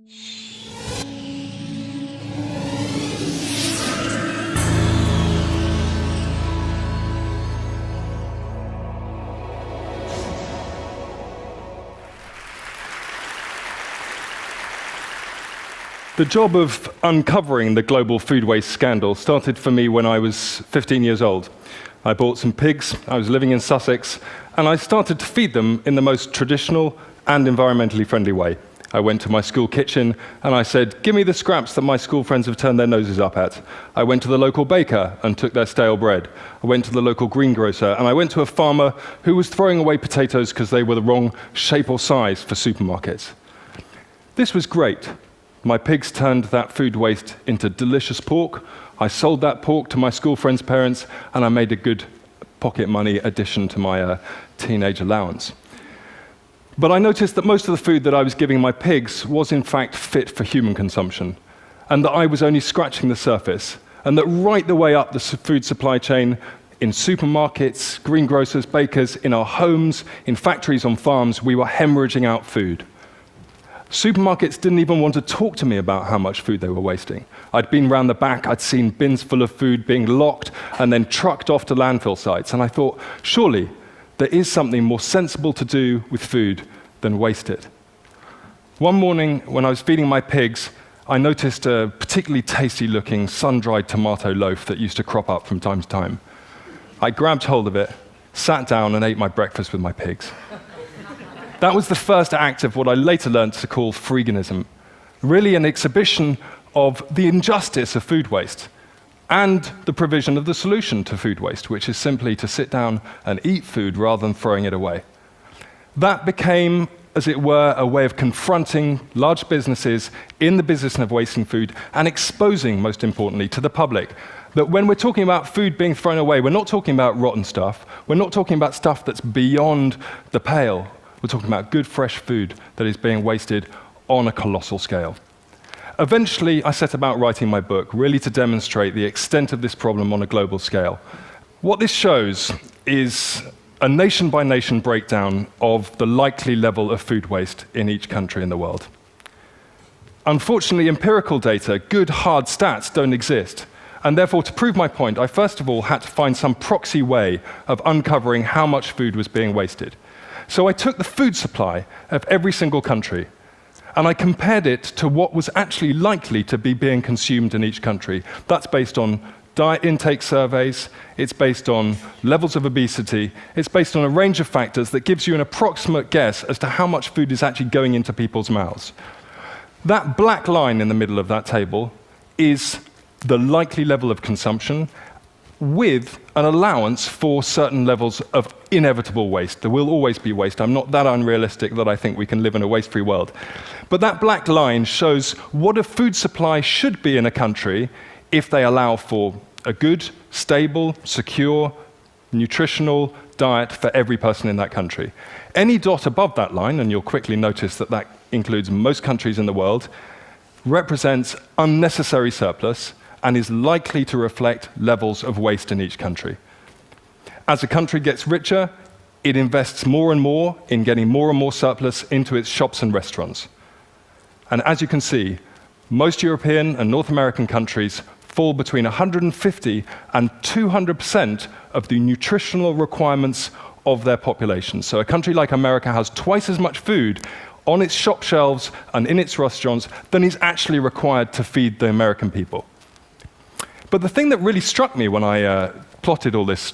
The job of uncovering the global food waste scandal started for me when I was 15 years old. I bought some pigs, I was living in Sussex, and I started to feed them in the most traditional and environmentally friendly way. I went to my school kitchen and I said, "Give me the scraps that my school friends have turned their noses up at." I went to the local baker and took their stale bread. I went to the local greengrocer and I went to a farmer who was throwing away potatoes because they were the wrong shape or size for supermarkets. This was great. My pigs turned that food waste into delicious pork. I sold that pork to my school friends' parents, and I made a good pocket money addition to my teenage allowance. But I noticed that most of the food that I was giving my pigs was in fact fit for human consumption, and that I was only scratching the surface, and that right the way up the food supply chain, in supermarkets, greengrocers, bakers, in our homes, in factories, on farms, we were hemorrhaging out food. Supermarkets didn't even want to talk to me about how much food they were wasting. I'd been round the back, I'd seen bins full of food being locked and then trucked off to landfill sites, and I thought, surely there is something more sensible to do with food than waste it. One morning, when I was feeding my pigs, I noticed a particularly tasty-looking sun-dried tomato loaf that used to crop up from time to time. I grabbed hold of it, sat down, and ate my breakfast with my pigs. That was the first act of what I later learned to call freeganism, really an exhibition of the injustice of food waste and the provision of the solution to food waste, which is simply to sit down and eat food rather than throwing it away. That became, as it were, a way of confronting large businesses in the business of wasting food and exposing, most importantly, to the public that when we're talking about food being thrown away, we're not talking about rotten stuff, we're not talking about stuff that's beyond the pale. We're talking about good, fresh food that is being wasted on a colossal scale. Eventually, I set about writing my book, really to demonstrate the extent of this problem on a global scale. What this shows is a nation-by-nation breakdown of the likely level of food waste in each country in the world. Unfortunately, empirical data, good, hard stats, don't exist. And therefore, to prove my point, I first of all had to find some proxy way of uncovering how much food was being wasted. So I took the food supply of every single country, and I compared it to what was actually likely to be being consumed in each country. That's based on diet intake surveys, it's based on levels of obesity, it's based on a range of factors that gives you an approximate guess as to how much food is actually going into people's mouths. That black line in the middle of that table is the likely level of consumption, with an allowance for certain levels of inevitable waste. There will always be waste. I'm not that unrealistic that I think we can live in a waste-free world. But that black line shows what a food supply should be in a country if they allow for a good, stable, secure, nutritional diet for every person in that country. Any dot above that line, and you'll quickly notice that that includes most countries in the world, represents unnecessary surplus and is likely to reflect levels of waste in each country. As a country gets richer, it invests more and more in getting more and more surplus into its shops and restaurants. And as you can see, most European and North American countries fall between 150 and 200% of the nutritional requirements of their population. So a country like America has twice as much food on its shop shelves and in its restaurants than is actually required to feed the American people. But the thing that really struck me when I plotted all this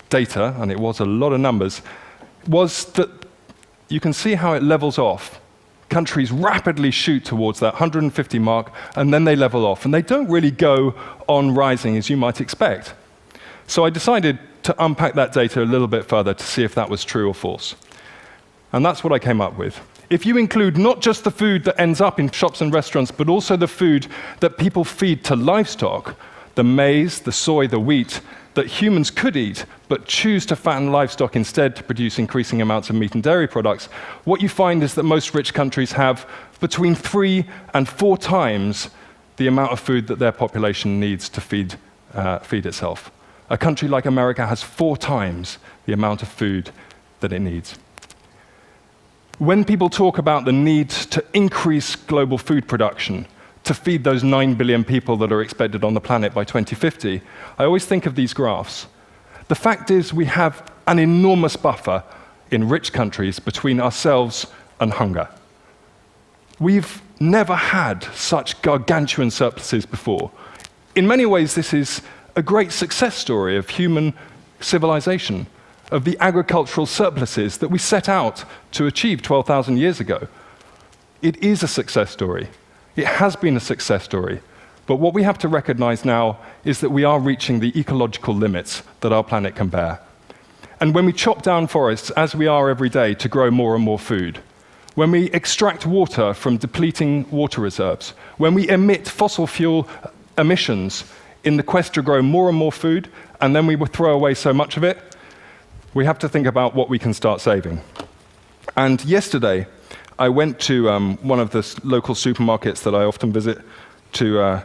data, and it was a lot of numbers, was that you can see how it levels off. Countries rapidly shoot towards that 150 mark, and then they level off. And they don't really go on rising as you might expect. So I decided to unpack that data a little bit further to see if that was true or false. And that's what I came up with. If you include not just the food that ends up in shops and restaurants, but also the food that people feed to livestock, the maize, the soy, the wheat, that humans could eat, but choose to fatten livestock instead to produce increasing amounts of meat and dairy products, what you find is that most rich countries have between 3 and 4 times the amount of food that their population needs to feed itself. A country like America has 4 times the amount of food that it needs. When people talk about the need to increase global food production to feed those 9 billion people that are expected on the planet by 2050, I always think of these graphs. The fact is we have an enormous buffer in rich countries between ourselves and hunger. We've never had such gargantuan surpluses before. In many ways, this is a great success story of human civilization, of the agricultural surpluses that we set out to achieve 12,000 years ago. It is a success story. It has been a success story. But what we have to recognize now is that we are reaching the ecological limits that our planet can bear. And when we chop down forests, as we are every day, to grow more and more food, when we extract water from depleting water reserves, when we emit fossil fuel emissions in the quest to grow more and more food, and then we will throw away so much of it, we have to think about what we can start saving. And yesterday, I went to one of the local supermarkets that I often visit to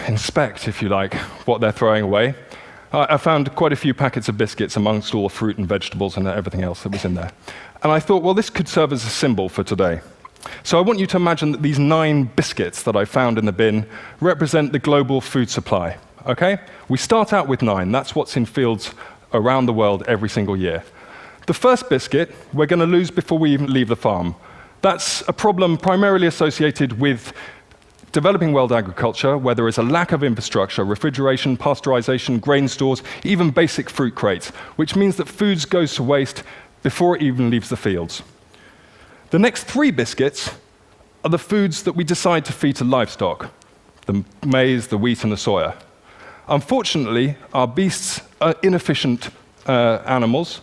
inspect, if you like, what they're throwing away. I found quite a few packets of biscuits amongst all the fruit and vegetables and everything else that was in there. And I thought, well, this could serve as a symbol for today. So I want you to imagine that these 9 biscuits that I found in the bin represent the global food supply, okay? We start out with 9. That's what's in fields around the world every single year. The first biscuit we're going to lose before we even leave the farm. That's a problem primarily associated with developing world agriculture, where there is a lack of infrastructure, refrigeration, pasteurization, grain stores, even basic fruit crates, which means that food goes to waste before it even leaves the fields. The next 3 biscuits are the foods that we decide to feed to livestock, the maize, the wheat, and the soya. Unfortunately, our beasts are inefficient animals,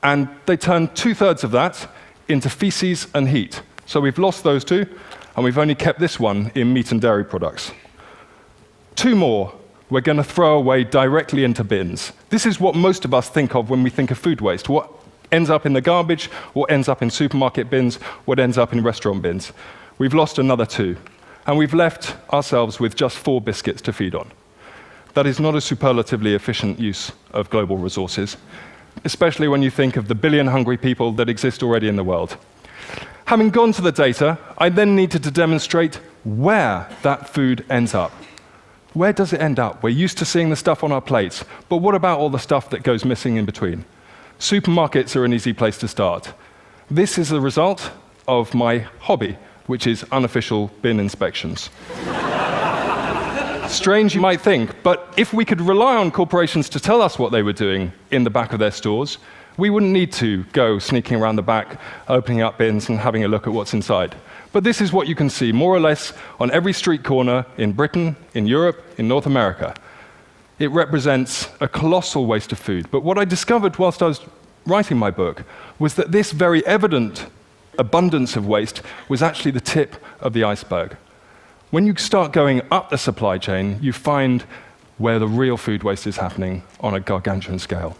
and they turn 2/3 of that into feces and heat. So we've lost those 2, and we've only kept this one in meat and dairy products. 2 more we're going to throw away directly into bins. This is what most of us think of when we think of food waste. What ends up in the garbage, what ends up in supermarket bins, what ends up in restaurant bins. We've lost another 2, and we've left ourselves with just 4 biscuits to feed on. That is not a superlatively efficient use of global resources, especially when you think of the billion hungry people that exist already in the world. Having gone to the data, I then needed to demonstrate where that food ends up. Where does it end up? We're used to seeing the stuff on our plates, but what about all the stuff that goes missing in between? Supermarkets are an easy place to start. This is the result of my hobby, which is unofficial bin inspections. Strange, you might think, but if we could rely on corporations to tell us what they were doing in the back of their stores, we wouldn't need to go sneaking around the back, opening up bins and having a look at what's inside. But this is what you can see, more or less, on every street corner in Britain, in Europe, in North America. It represents a colossal waste of food. But what I discovered whilst I was writing my book was that this very evident abundance of waste was actually the tip of the iceberg. When you start going up the supply chain, you find where the real food waste is happening on a gargantuan scale.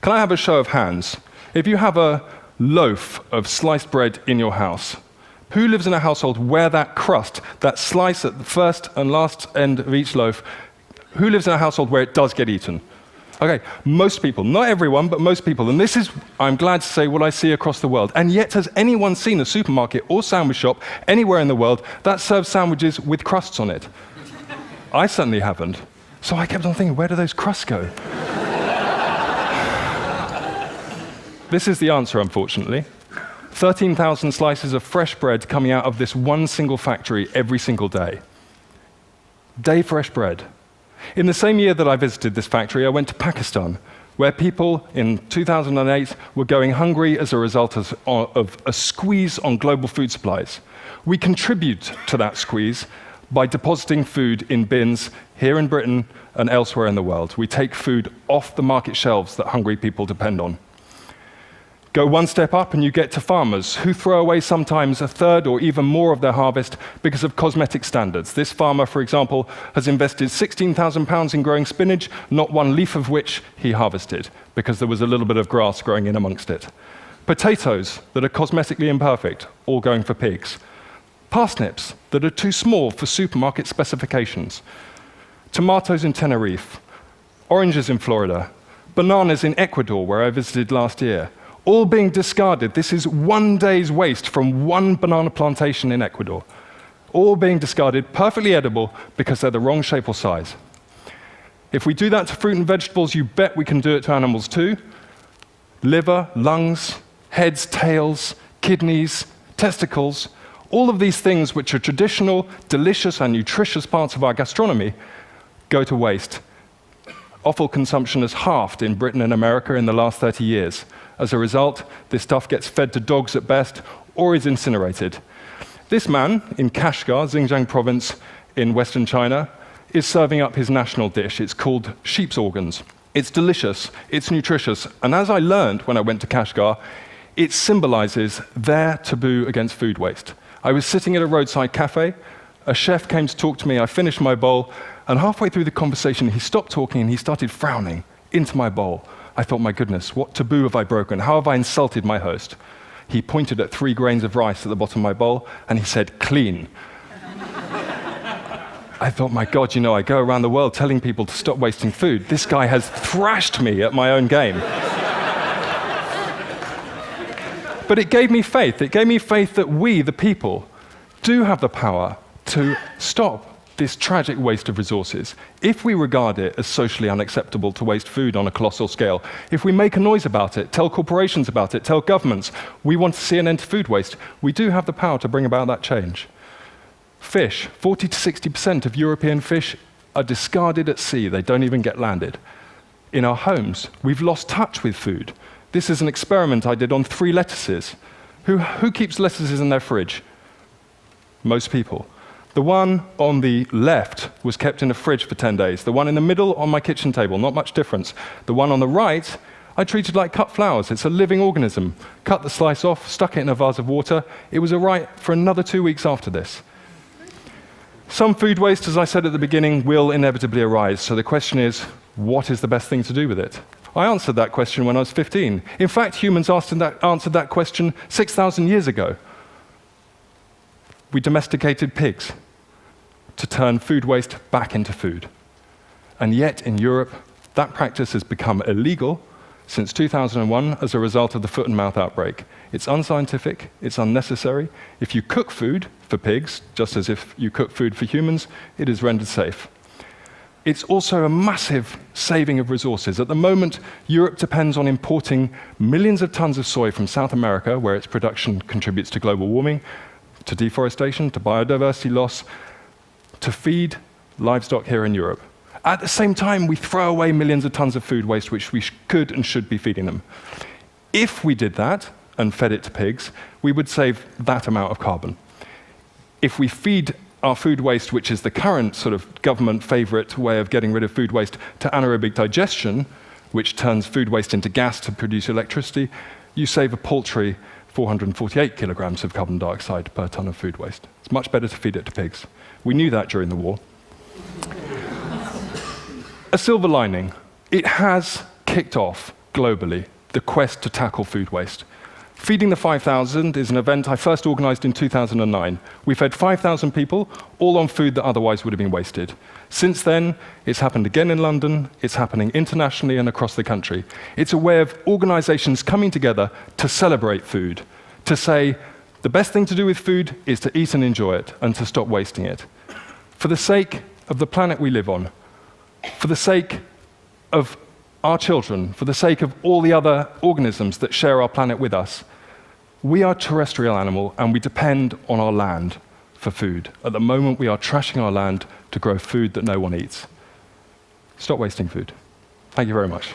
Can I have a show of hands? If you have a loaf of sliced bread in your house, who lives in a household where that crust, that slice at the first and last end of each loaf, who lives in a household where it does get eaten? Okay, most people, not everyone, but most people. And this is, I'm glad to say, what I see across the world. And yet, has anyone seen a supermarket or sandwich shop anywhere in the world that serves sandwiches with crusts on it? I certainly haven't. So I kept on thinking, where do those crusts go? This is the answer, unfortunately. 13,000 slices of fresh bread coming out of this one single factory every single day. Day fresh bread. In the same year that I visited this factory, I went to Pakistan, where people in 2008 were going hungry as a result of a squeeze on global food supplies. We contribute to that squeeze by depositing food in bins here in Britain and elsewhere in the world. We take food off the market shelves that hungry people depend on. Go one step up and you get to farmers who throw away sometimes a third or even more of their harvest because of cosmetic standards. This farmer, for example, has invested £16,000 in growing spinach, not one leaf of which he harvested because there was a little bit of grass growing in amongst it. Potatoes that are cosmetically imperfect, all going for pigs. Parsnips that are too small for supermarket specifications. Tomatoes in Tenerife. Oranges in Florida. Bananas in Ecuador, where I visited last year. all being discarded. This is 1 day's waste from one banana plantation in Ecuador. All being discarded, perfectly edible, because they're the wrong shape or size. If we do that to fruit and vegetables, you bet we can do it to animals too. Liver, lungs, heads, tails, kidneys, testicles, all of these things which are traditional, delicious, and nutritious parts of our gastronomy go to waste. Offal consumption has halved in Britain and America in the last 30 years. As a result, this stuff gets fed to dogs at best or is incinerated. This man in Kashgar, Xinjiang province in Western China, is serving up his national dish. It's called sheep's organs. It's delicious, it's nutritious, and as I learned when I went to Kashgar, it symbolizes their taboo against food waste. I was sitting at a roadside cafe, a chef came to talk to me, I finished my bowl, and halfway through the conversation, he stopped talking and he started frowning into my bowl. I thought, my goodness, what taboo have I broken? How have I insulted my host? He pointed at 3 grains of rice at the bottom of my bowl, and he said, clean. I thought, my God, I go around the world telling people to stop wasting food. This guy has thrashed me at my own game. But it gave me faith. It gave me faith that we, the people, do have the power to stop this tragic waste of resources. If we regard it as socially unacceptable to waste food on a colossal scale, if we make a noise about it, tell corporations about it, tell governments we want to see an end to food waste, we do have the power to bring about that change. Fish, 40 to 60% of European fish are discarded at sea. They don't even get landed. In our homes, we've lost touch with food. This is an experiment I did on 3 lettuces. Who keeps lettuces in their fridge? Most people. The one on the left was kept in a fridge for 10 days. The one in the middle on my kitchen table, not much difference. The one on the right, I treated like cut flowers. It's a living organism. Cut the slice off, stuck it in a vase of water. It was all right for another 2 weeks after this. Some food waste, as I said at the beginning, will inevitably arise. So the question is, what is the best thing to do with it? I answered that question when I was 15. In fact, humans answered that question 6,000 years ago. We domesticated pigs to turn food waste back into food. And yet, in Europe, that practice has become illegal since 2001 as a result of the foot and mouth outbreak. It's unscientific, it's unnecessary. If you cook food for pigs, just as if you cook food for humans, it is rendered safe. It's also a massive saving of resources. At the moment, Europe depends on importing millions of tons of soy from South America, where its production contributes to global warming, to deforestation, to biodiversity loss, to feed livestock here in Europe. At the same time, we throw away millions of tons of food waste, which we could and should be feeding them. If we did that and fed it to pigs, we would save that amount of carbon. If we feed our food waste, which is the current sort of government favorite way of getting rid of food waste, to anaerobic digestion, which turns food waste into gas to produce electricity, you save a paltry 448 kilograms of carbon dioxide per ton of food waste. It's much better to feed it to pigs. We knew that during the war. A silver lining. It has kicked off globally the quest to tackle food waste. Feeding the 5,000 is an event I first organized in 2009. We fed 5,000 people, all on food that otherwise would have been wasted. Since then, it's happened again in London, it's happening internationally and across the country. It's a way of organizations coming together to celebrate food, to say the best thing to do with food is to eat and enjoy it, and to stop wasting it. For the sake of the planet we live on, for the sake of our children, for the sake of all the other organisms that share our planet with us, we are a terrestrial animal and we depend on our land for food. At the moment, we are trashing our land to grow food that no one eats. Stop wasting food. Thank you very much.